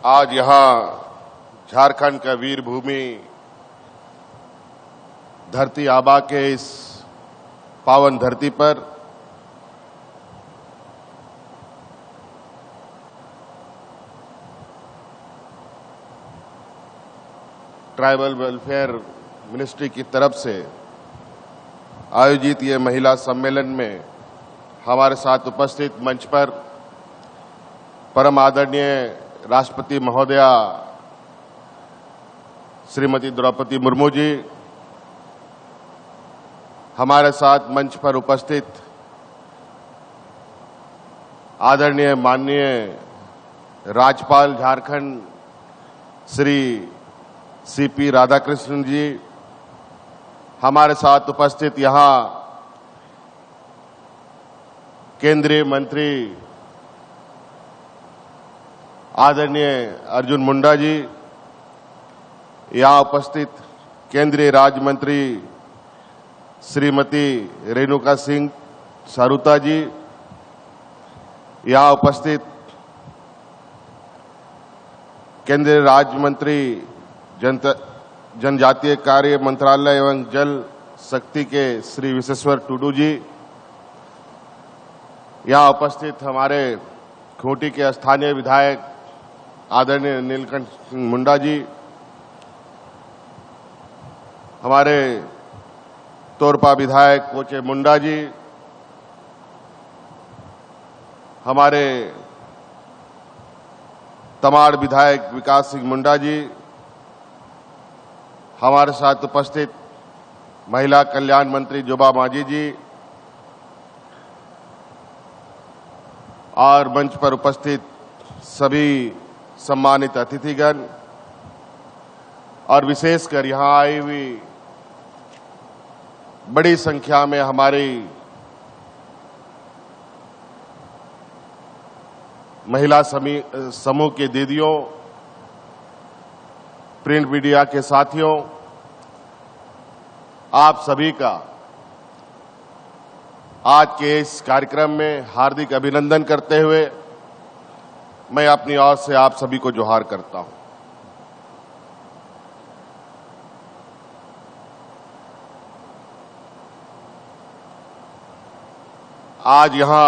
आज यहां झारखंड का वीर भूमि धरती आबा के इस पावन धरती पर ट्राइबल वेलफेयर मिनिस्ट्री की तरफ से आयोजित ये महिला सम्मेलन में हमारे साथ उपस्थित मंच पर परम आदरणीय राष्ट्रपति महोदया श्रीमती द्रौपदी मुर्मू जी, हमारे साथ मंच पर उपस्थित आदरणीय माननीय राज्यपाल झारखंड श्री सीपी राधाकृष्णन जी, हमारे साथ उपस्थित यहां केंद्रीय मंत्री आदरणीय अर्जुन मुंडा जी, यहां उपस्थित केंद्रीय राज्य मंत्री श्रीमती रेणुका सिंह सारूता जी, यहां उपस्थित केंद्रीय राज्य मंत्री जनजातीय कार्य मंत्रालय एवं जल शक्ति के श्री विश्वेश्वर टुडू जी, यहां उपस्थित हमारे खूंटी के स्थानीय विधायक आदरणीय नीलकंठ मुंडा जी, हमारे तोरपा विधायक कोचे मुंडा जी, हमारे तमाड़ विधायक विकास सिंह मुंडा जी, हमारे साथ उपस्थित महिला कल्याण मंत्री जोबा मांझी जी और मंच पर उपस्थित सभी सम्मानित अतिथिगण और विशेषकर यहां आई हुई बड़ी संख्या में हमारी महिला समूह के दीदियों, प्रिंट मीडिया के साथियों, आप सभी का आज के इस कार्यक्रम में हार्दिक अभिनंदन करते हुए मैं अपनी ओर से आप सभी को जोहार करता हूं। आज यहां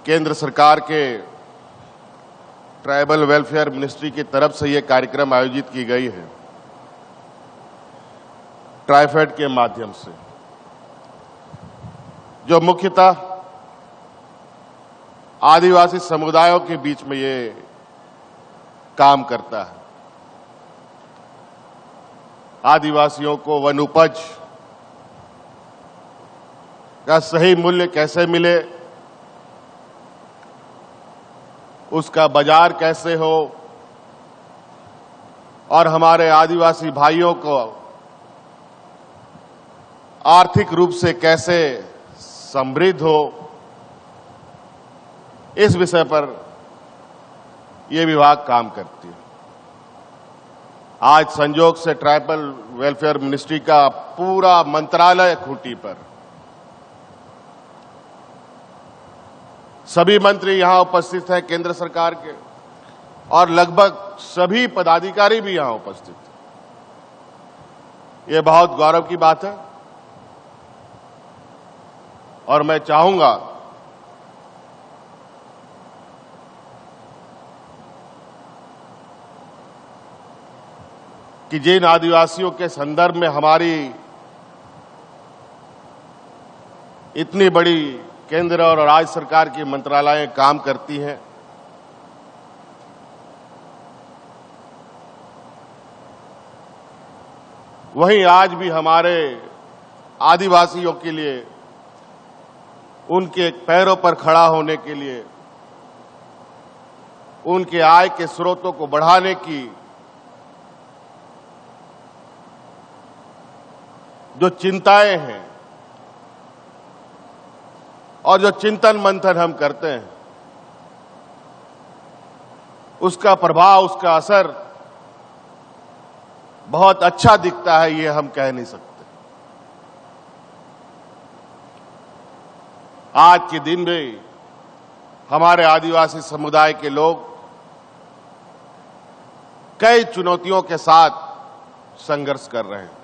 केंद्र सरकार के ट्राइबल वेलफेयर मिनिस्ट्री की तरफ से यह कार्यक्रम आयोजित की गई है, ट्राइफेड के माध्यम से, जो मुख्यतः आदिवासी समुदायों के बीच में ये काम करता है। आदिवासियों को वन उपज का सही मूल्य कैसे मिले, उसका बाजार कैसे हो और हमारे आदिवासी भाइयों को आर्थिक रूप से कैसे समृद्ध हो, इस विषय पर यह विभाग काम करती है। आज संयोग से ट्राइबल वेलफेयर मिनिस्ट्री का पूरा मंत्रालय खूंटी पर, सभी मंत्री यहां उपस्थित हैं केंद्र सरकार के और लगभग सभी पदाधिकारी भी यहां उपस्थित हैं। यह बहुत गौरव की बात है और मैं चाहूंगा कि जिन आदिवासियों के संदर्भ में हमारी इतनी बड़ी केंद्र और राज्य सरकार की मंत्रालय काम करती हैं, वहीं आज भी हमारे आदिवासियों के लिए उनके पैरों पर खड़ा होने के लिए, उनके आय के स्रोतों को बढ़ाने की जो चिंताएं हैं और जो चिंतन मंथन हम करते हैं, उसका प्रभाव, उसका असर बहुत अच्छा दिखता है, ये हम कह नहीं सकते। आज के दिन में हमारे आदिवासी समुदाय के लोग कई चुनौतियों के साथ संघर्ष कर रहे हैं।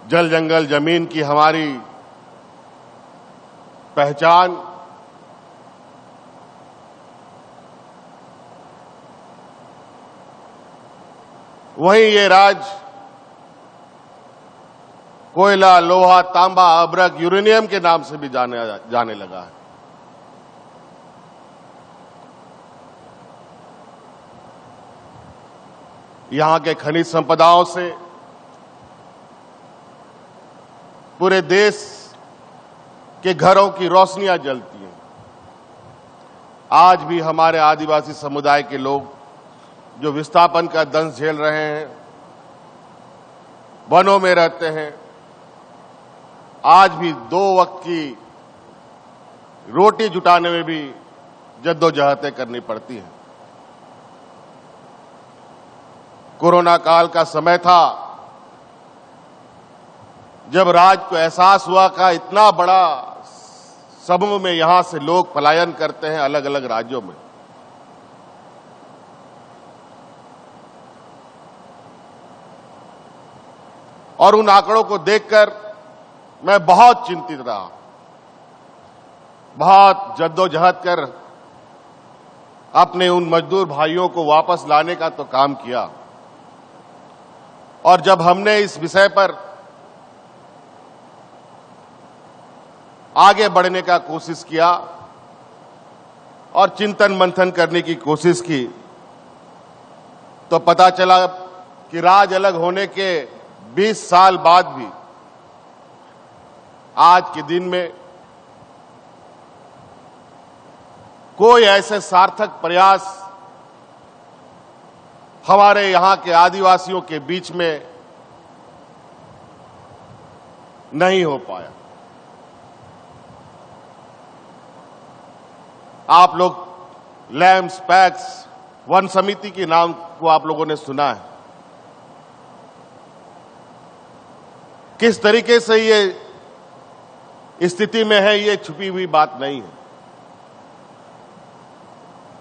जल जंगल जमीन की हमारी पहचान वहीं ये राज कोयला, लोहा, तांबा, अभ्रक, यूरेनियम के नाम से भी जाने लगा है। यहां के खनिज संपदाओं से पूरे देश के घरों की रोशनियां जलती हैं। आज भी हमारे आदिवासी समुदाय के लोग जो विस्थापन का दंश झेल रहे हैं, वनों में रहते हैं, आज भी 2 वक्त की रोटी जुटाने में भी जद्दोजहदें करनी पड़ती हैं। कोरोना काल का समय था जब राज्य को एहसास हुआ कि इतना बड़ा समूह में यहां से लोग पलायन करते हैं अलग अलग राज्यों में। और उन आंकड़ों को देखकर मैं बहुत चिंतित रहा, बहुत जद्दोजहद कर अपने उन मजदूर भाइयों को वापस लाने का तो काम किया। और जब हमने इस विषय पर आगे बढ़ने का कोशिश किया और चिंतन मंथन करने की कोशिश की, तो पता चला कि राज्य अलग होने के 20 साल बाद भी आज के दिन में कोई ऐसे सार्थक प्रयास हमारे यहां के आदिवासियों के बीच में नहीं हो पाया। आप लोग लैम्स, पैक्स, वन समिति के नाम को आप लोगों ने सुना है। किस तरीके से ये स्थिति में है, ये छुपी हुई बात नहीं है।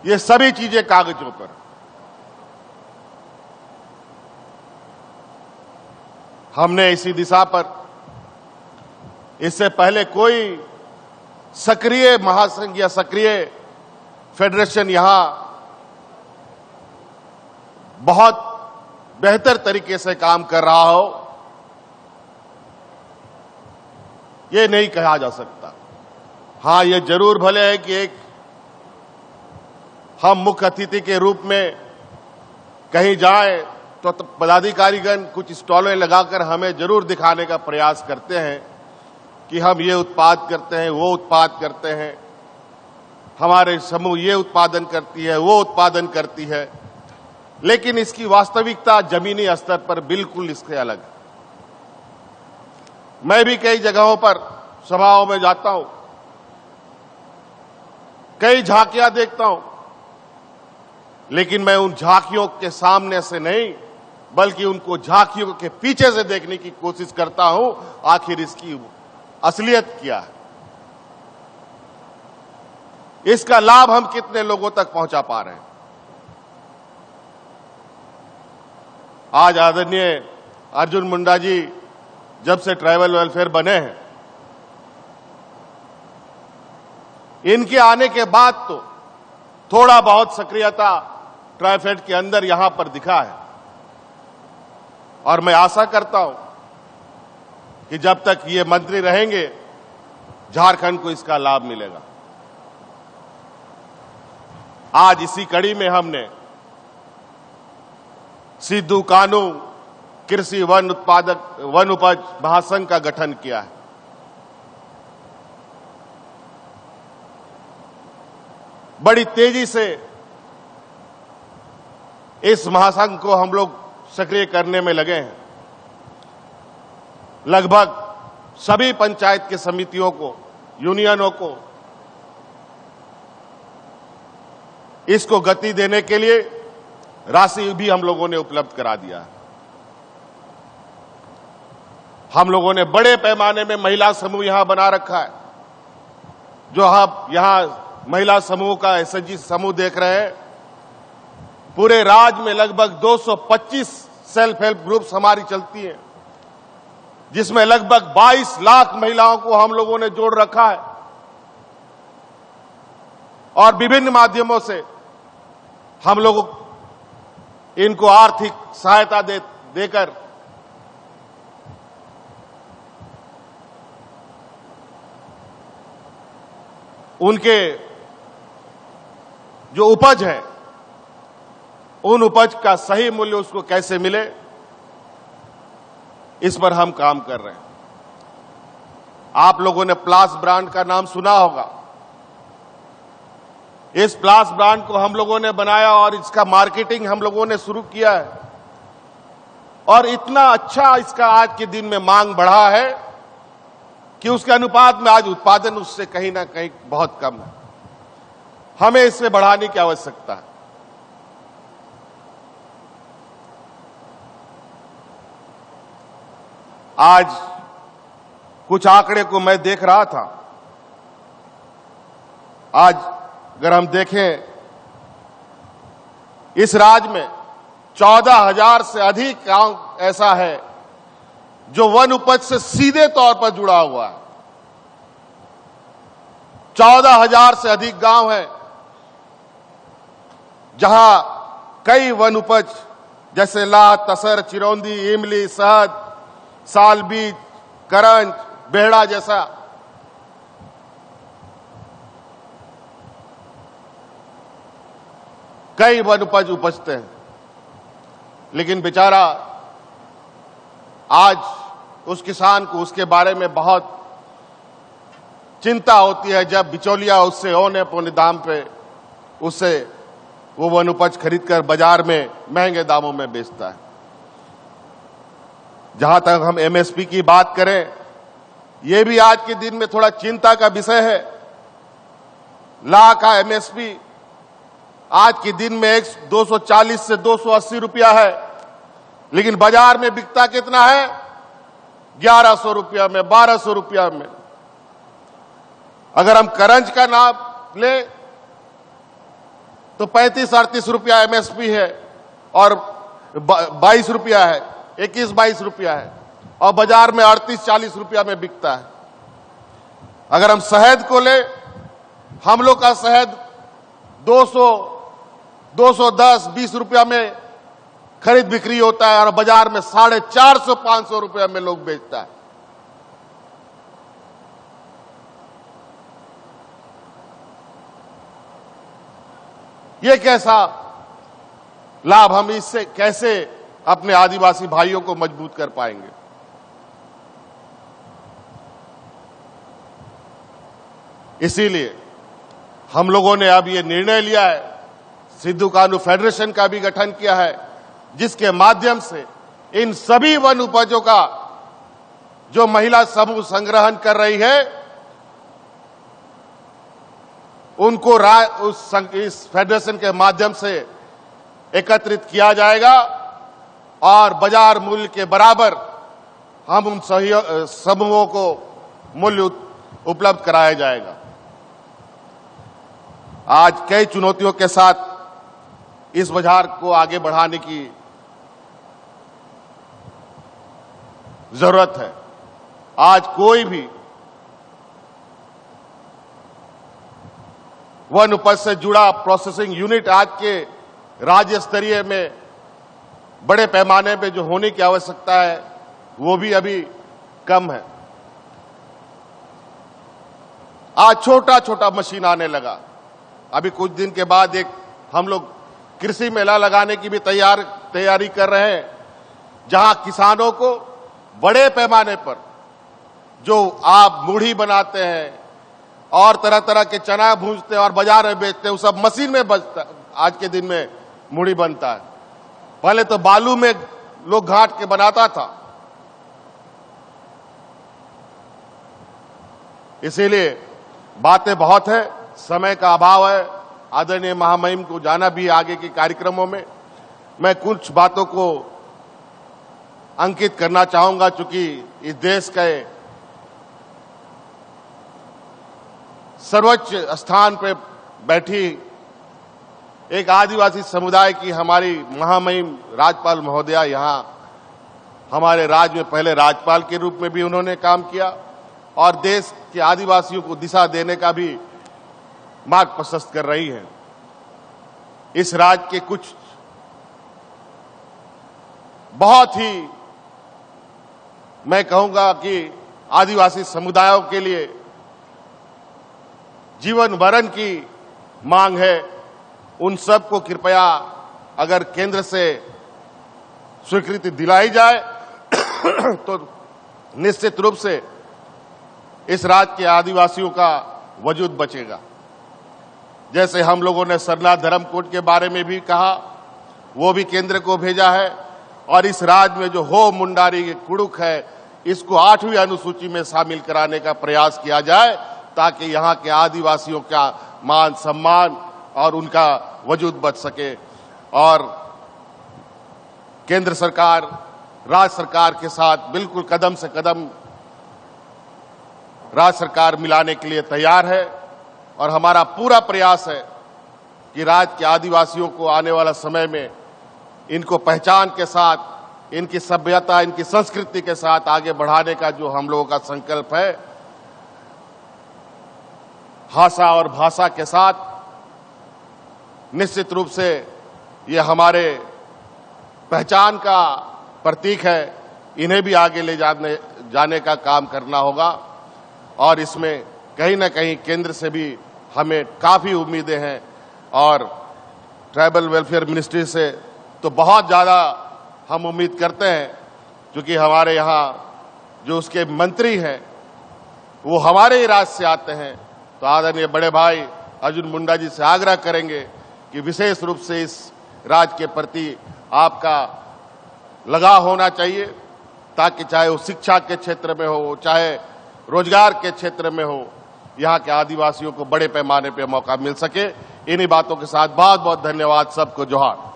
ये सभी चीजें कागजों पर। हमने इसी दिशा पर इससे पहले कोई सक्रिय महासंघ या सक्रिय फेडरेशन यहां बहुत बेहतर तरीके से काम कर रहा हो, ये नहीं कहा जा सकता। हां, ये जरूर भले है कि एक हम मुख्य अतिथि के रूप में कहीं जाएं तो पदाधिकारीगण कुछ स्टॉलें लगाकर हमें जरूर दिखाने का प्रयास करते हैं कि हम ये उत्पाद करते हैं, वो उत्पाद करते हैं, हमारे समूह ये उत्पादन करती है, वो उत्पादन करती है। लेकिन इसकी वास्तविकता जमीनी स्तर पर बिल्कुल इससे अलग है। मैं भी कई जगहों पर सभाओं में जाता हूं, कई झांकियां देखता हूं, लेकिन मैं उन झांकियों के सामने से नहीं बल्कि उनको झांकियों के पीछे से देखने की कोशिश करता हूं, आखिर इसकी असलियत क्या है, इसका लाभ हम कितने लोगों तक पहुंचा पा रहे हैं। आज आदरणीय अर्जुन मुंडा जी जब से ट्राइबल वेलफेयर बने हैं, इनके आने के बाद तो थोड़ा बहुत सक्रियता ट्राइफेड के अंदर यहां पर दिखा है। और मैं आशा करता हूं कि जब तक ये मंत्री रहेंगे झारखंड को इसका लाभ मिलेगा। आज इसी कड़ी में हमने सिद्धू कानू कृषि वन उपज महासंघ का गठन किया है। बड़ी तेजी से इस महासंघ को हम लोग सक्रिय करने में लगे हैं। लगभग सभी पंचायत की समितियों को, यूनियनों को इसको गति देने के लिए राशि भी हम लोगों ने उपलब्ध करा दिया है। हम लोगों ने बड़े पैमाने में महिला समूह यहां बना रखा है। जो आप यहां महिला समूह का एसएचजी समूह देख रहे हैं, पूरे राज्य में लगभग 225 सेल्फ हेल्प ग्रुप्स हमारी चलती हैं, जिसमें लगभग 22 लाख महिलाओं को हम लोगों ने जोड़ रखा है और विभिन्न माध्यमों से हम लोग इनको आर्थिक सहायता देकर उनके जो उपज है, उन उपज का सही मूल्य उसको कैसे मिले, इस पर हम काम कर रहे हैं। आप लोगों ने प्लास ब्रांड का नाम सुना होगा। इस प्लास ब्रांड को हम लोगों ने बनाया और इसका मार्केटिंग हम लोगों ने शुरू किया है और इतना अच्छा इसका आज के दिन में मांग बढ़ा है कि उसके अनुपात में आज उत्पादन उससे कहीं ना कहीं बहुत कम है। हमें इसे बढ़ाने की आवश्यकता है। आज कुछ आंकड़े को मैं देख रहा था। आज अगर हम देखें, इस राज्य में 14,000 से अधिक गांव ऐसा है जो वन उपज से सीधे तौर पर जुड़ा हुआ है। 14,000 से अधिक गांव है जहां कई वन उपज जैसे लाह, तसर, चिरौंदी, इमली, शहद, साल बीज, करंज, बेहड़ा जैसा कई वन उपज उपजते हैं। लेकिन बेचारा आज उस किसान को उसके बारे में बहुत चिंता होती है जब बिचौलिया उससे औने पौने दाम पे उससे वो वन उपज खरीदकर बाजार में महंगे दामों में बेचता है। जहां तक हम एमएसपी की बात करें, ये भी आज के दिन में थोड़ा चिंता का विषय है। लाह का एमएसपी आज के दिन में 240 से 280 रुपया है, लेकिन बाजार में बिकता कितना है? 1100 रुपया में, 1200 रुपया में। अगर हम करंज का नाम ले तो 35-38 रुपया एमएसपी है और 22 रुपया है, 21-22 रुपया है और बाजार में 38-40 रुपया में बिकता है। अगर हम शहद को ले, हम लोग का शहद 200, 210-20 रुपया में खरीद बिक्री होता है और बाजार में 450-500 रुपया में लोग बेचता है। ये कैसा लाभ हम इससे कैसे अपने आदिवासी भाइयों को मजबूत कर पाएंगे? इसीलिए हम लोगों ने अब ये निर्णय लिया है, सिद्धू कान्हू फेडरेशन का भी गठन किया है, जिसके माध्यम से इन सभी वन उपजों का जो महिला समूह संग्रहण कर रही है, उनको इस फेडरेशन के माध्यम से एकत्रित किया जाएगा और बाजार मूल्य के बराबर हम उन समूहों को मूल्य उपलब्ध कराया जाएगा। आज कई चुनौतियों के साथ इस बाजार को आगे बढ़ाने की जरूरत है। आज कोई भी वन उपज से जुड़ा प्रोसेसिंग यूनिट आज के राज्य स्तरीय में बड़े पैमाने पे जो होने की आवश्यकता है, वो भी अभी कम है। आज छोटा छोटा मशीन आने लगा। अभी कुछ दिन के बाद हम लोग कृषि मेला लगाने की भी तैयारी कर रहे हैं, जहां किसानों को बड़े पैमाने पर जो आप मूढ़ी बनाते हैं और तरह तरह के चना भूंजते हैं और बाजार में बेचते हैं, वो सब मशीन में बचता है। आज के दिन में मूढ़ी बनता है। पहले तो बालू में लोग घाट के बनाता था। इसीलिए बातें बहुत है, समय का अभाव है। आदरणीय महामहिम को जाना भी आगे के कार्यक्रमों में। मैं कुछ बातों को अंकित करना चाहूंगा, चूंकि इस देश के सर्वोच्च स्थान पर बैठी एक आदिवासी समुदाय की हमारी महामहिम राज्यपाल महोदया यहाँ हमारे राज्य में पहले राज्यपाल के रूप में भी उन्होंने काम किया और देश के आदिवासियों को दिशा देने का भी मार्ग प्रशस्त कर रही है। इस राज्य के कुछ बहुत ही मैं कहूंगा कि आदिवासी समुदायों के लिए जीवन भरण की मांग है। उन सबको कृपया अगर केंद्र से स्वीकृति दिलाई जाए तो निश्चित रूप से इस राज्य के आदिवासियों का वजूद बचेगा। जैसे हम लोगों ने सरनाथ धर्म कोड के बारे में भी कहा, वो भी केंद्र को भेजा है और इस राज्य में जो हो मुंडारी कुड़ुक है इसको 8वीं अनुसूची में शामिल कराने का प्रयास किया जाए ताकि यहाँ के आदिवासियों का मान सम्मान और उनका वजूद बच सके। और केंद्र सरकार राज्य सरकार के साथ बिल्कुल कदम से कदम राज्य सरकार मिलाने के लिए तैयार है और हमारा पूरा प्रयास है कि राज्य के आदिवासियों को आने वाला समय में इनको पहचान के साथ, इनकी सभ्यता, इनकी संस्कृति के साथ आगे बढ़ाने का जो हम लोगों का संकल्प है, भाषा और भाषा के साथ निश्चित रूप से ये हमारे पहचान का प्रतीक है। इन्हें भी आगे ले जाने का काम करना होगा और इसमें कहीं ना कहीं केंद्र से भी हमें काफी उम्मीदें हैं और ट्राइबल वेलफेयर मिनिस्ट्री से तो बहुत ज्यादा हम उम्मीद करते हैं, क्योंकि हमारे यहाँ जो उसके मंत्री हैं वो हमारे ही राज्य से आते हैं। तो आदरणीय बड़े भाई अर्जुन मुंडा जी से आग्रह करेंगे कि विशेष रूप से इस राज्य के प्रति आपका लगाव होना चाहिए ताकि चाहे वो शिक्षा के क्षेत्र में हो, चाहे रोजगार के क्षेत्र में हो, यहाँ के आदिवासियों को बड़े पैमाने पर मौका मिल सके। इन्हीं बातों के साथ बहुत बहुत धन्यवाद। सबको जोहार।